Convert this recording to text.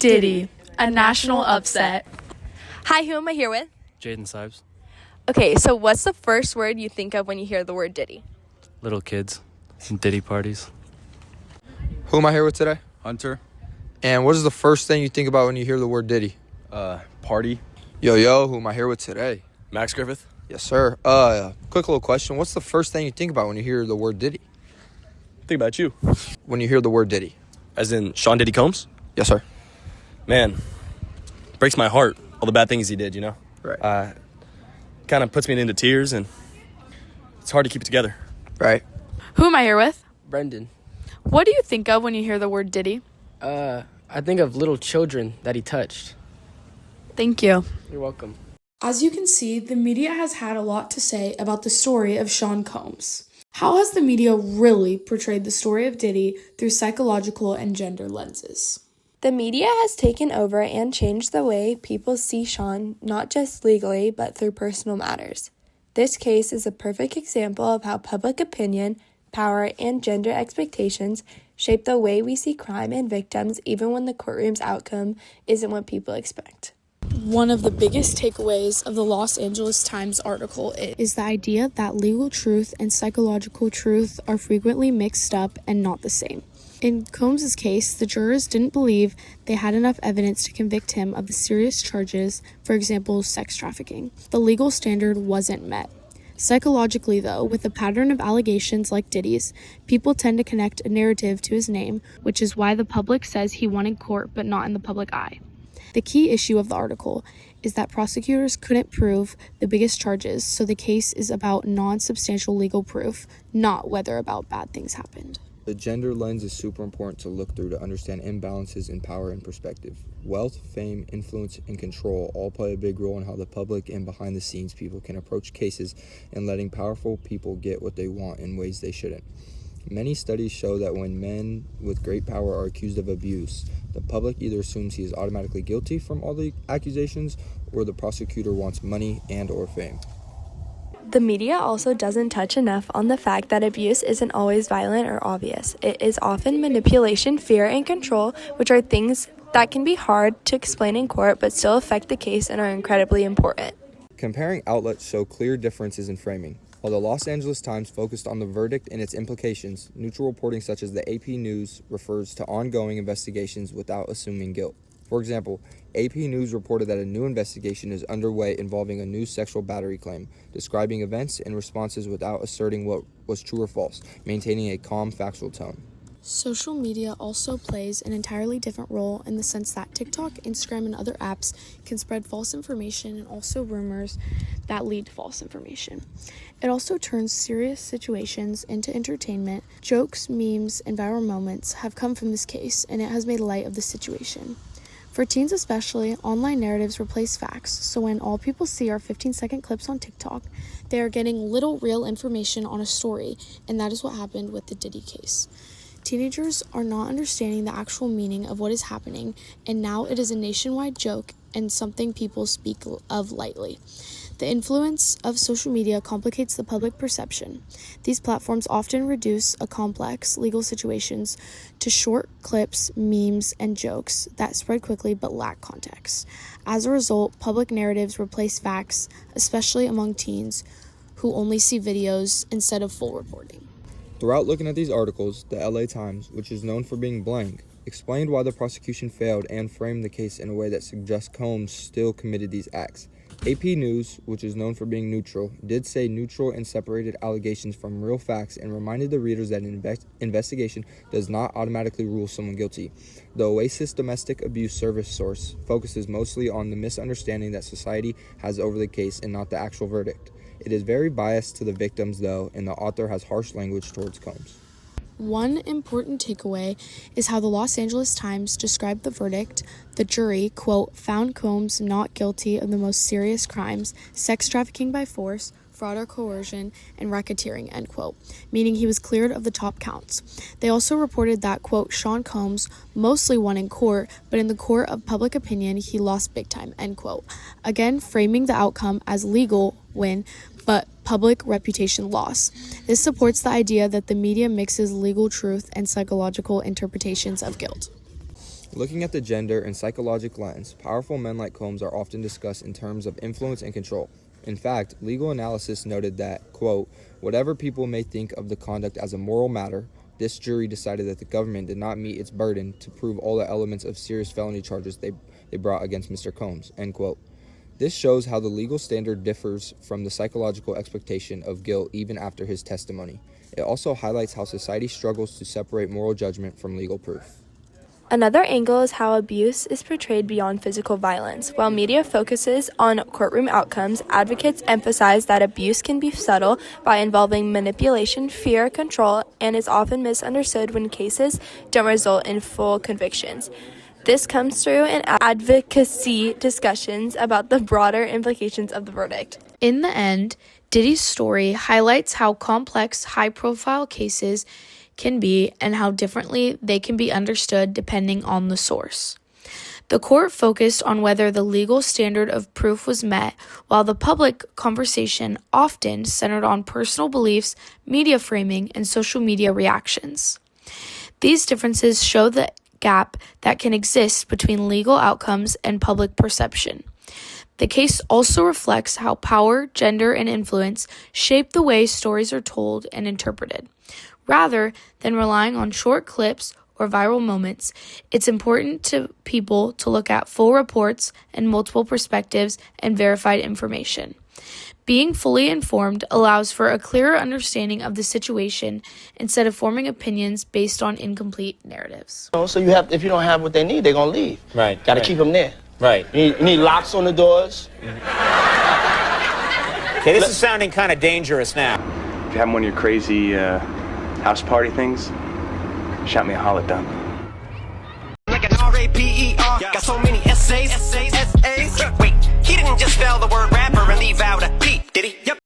Diddy, a national upset. Hi, who am I here with? Jaden Sibes. Okay, so what's the first word you think of when you hear the word Diddy? Little kids. Some Diddy parties. Who am I here with today? Hunter. And what is the first thing you think about when you hear the word Diddy? Party. Yo, who am I here with today? Max Griffith. Yes, sir. Quick little question. What's the first thing you think about when you hear the word Diddy? Think about you. When you hear the word Diddy? As in Sean Diddy Combs? Yes, sir. Man, breaks my heart. All the bad things he did, you know? Right. Kind of puts me into tears, and it's hard to keep it together. Right. Who am I here with? Brendan. What do you think of when you hear the word Diddy? I think of little children that he touched. Thank you. You're welcome. As you can see, the media has had a lot to say about the story of Sean Combs. How has the media really portrayed the story of Diddy through psychological and gender lenses? The media has taken over and changed the way people see Sean, not just legally, but through personal matters. This case is a perfect example of how public opinion, power, and gender expectations shape the way we see crime and victims, even when the courtroom's outcome isn't what people expect. One of the biggest takeaways of the Los Angeles Times article is the idea that legal truth and psychological truth are frequently mixed up and not the same. In Combs' case, the jurors didn't believe they had enough evidence to convict him of the serious charges, for example, sex trafficking. The legal standard wasn't met. Psychologically, though, with a pattern of allegations like Diddy's, people tend to connect a narrative to his name, which is why the public says he won in court but not in the public eye. The key issue of the article is that prosecutors couldn't prove the biggest charges, so the case is about non-substantial legal proof, not whether about bad things happened. The gender lens is super important to look through to understand imbalances in power and perspective. Wealth, fame, influence, and control all play a big role in how the public and behind the scenes people can approach cases and letting powerful people get what they want in ways they shouldn't. Many studies show that when men with great power are accused of abuse, the public either assumes he is automatically guilty from all the accusations or the prosecutor wants money and or fame. The media also doesn't touch enough on the fact that abuse isn't always violent or obvious. It is often manipulation, fear, and control, which are things that can be hard to explain in court but still affect the case and are incredibly important. Comparing outlets show clear differences in framing. While the Los Angeles Times focused on the verdict and its implications, neutral reporting such as the AP News refers to ongoing investigations without assuming guilt. For example, AP News reported that a new investigation is underway involving a new sexual battery claim, describing events and responses without asserting what was true or false, maintaining a calm, factual tone. Social media also plays an entirely different role in the sense that TikTok, Instagram, and other apps can spread false information and also rumors that lead to false information. It also turns serious situations into entertainment. Jokes, memes, and viral moments have come from this case, and it has made light of the situation. For teens especially, online narratives replace facts, so when all people see are 15-second clips on TikTok, they are getting little real information on a story, and that is what happened with the Diddy case. Teenagers are not understanding the actual meaning of what is happening, and now it is a nationwide joke and something people speak of lightly. The influence of social media complicates the public perception. These platforms often reduce a complex legal situations to short clips, memes, and jokes that spread quickly but lack context. As a result, public narratives replace facts, especially among teens who only see videos instead of full reporting. Throughout looking at these articles, the LA Times, which is known for being blank, explained why the prosecution failed and framed the case in a way that suggests Combs still committed these acts. AP News, which is known for being neutral, did say neutral and separated allegations from real facts and reminded the readers that an investigation does not automatically rule someone guilty. The Oasis Domestic Abuse Service source focuses mostly on the misunderstanding that society has over the case and not the actual verdict. It is very biased to the victims, though, and the author has harsh language towards Combs. One important takeaway is how the Los Angeles Times described the verdict. The jury, quote, found Combs not guilty of the most serious crimes, sex trafficking by force, fraud or coercion, and racketeering, end quote, meaning he was cleared of the top counts. They also reported that, quote, Sean Combs mostly won in court, but in the court of public opinion, he lost big time, end quote. Again, framing the outcome as legal win, but public reputation loss. This supports the idea that the media mixes legal truth and psychological interpretations of guilt. Looking at the gender and psychological lens, powerful men like Combs are often discussed in terms of influence and control. In fact, legal analysis noted that, quote, whatever people may think of the conduct as a moral matter, this jury decided that the government did not meet its burden to prove all the elements of serious felony charges they brought against Mr. Combs, end quote. This shows how the legal standard differs from the psychological expectation of guilt even after his testimony. It also highlights how society struggles to separate moral judgment from legal proof. Another angle is how abuse is portrayed beyond physical violence. While media focuses on courtroom outcomes, advocates emphasize that abuse can be subtle by involving manipulation, fear, control, and is often misunderstood when cases don't result in full convictions. This comes through in advocacy discussions about the broader implications of the verdict. In the end, Diddy's story highlights how complex, high-profile cases can be and how differently they can be understood depending on the source. The court focused on whether the legal standard of proof was met, while the public conversation often centered on personal beliefs, media framing, and social media reactions. These differences show the gap that can exist between legal outcomes and public perception. The case also reflects how power, gender, and influence shape the way stories are told and interpreted. Rather than relying on short clips or viral moments, it's important to people to look at full reports and multiple perspectives and verified information. Being fully informed allows for a clearer understanding of the situation instead of forming opinions based on incomplete narratives. So you have, if you don't have what they need, they're gonna leave. Right. Got to keep them there. Right. You need locks on the doors. Okay, this is sounding kind of dangerous now. If you have one of your crazy house party things, shout me a holla down. Like an R-A-P-E-R, got so many essays. Wait, he didn't just spell the word